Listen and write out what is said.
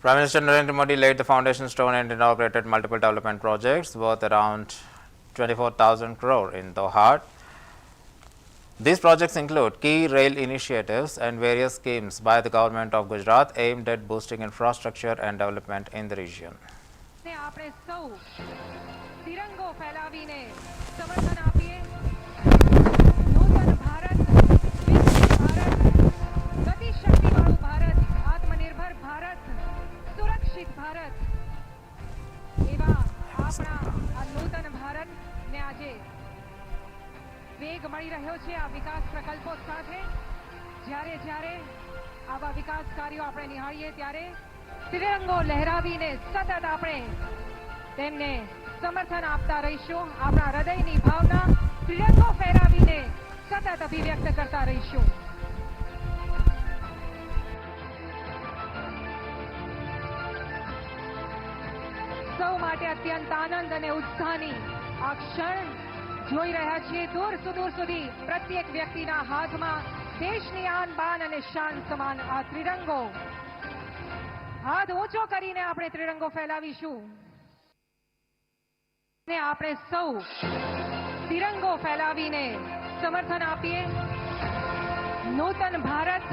Prime Minister Narendra Modi laid the foundation stone and inaugurated multiple development projects worth around 24,000 crore in Doha. These projects include key rail initiatives and various schemes by the government of Gujarat aimed at boosting infrastructure and development in the region. વેગ મળી રહ્યો છે આ વિકાસ પ્રકલ્પો સાથે જ્યારે જ્યારે આવા વિકાસ કાર્યો આપણે નિહાળીએ ત્યારે ત્રિરંગો લહેરાવીને સતત આપણે તેમને સમર્થન આપતા રહીશું આપણા હૃદયની ભાવના ત્રિરંગો ફેરાવીને સતત અભિવ્યક્ત કરતા રહીશું સૌ માટે અત્યંત આનંદ અને ઉત્સાહની આ ક્ષણ જોઈ રહ્યા છીએ દૂર સુદૂર સુધી પ્રત્યેક વ્યક્તિના હાથમાં દેશની આન બાન અને શાન સમાન આ ત્રિરંગો હાથ ઊંચો કરીને આપણે ત્રિરંગો ફેલાવીશું ને આપણે સૌ ત્રિરંગો ફેલાવીને સમર્થન આપીએ નૂતન ભારત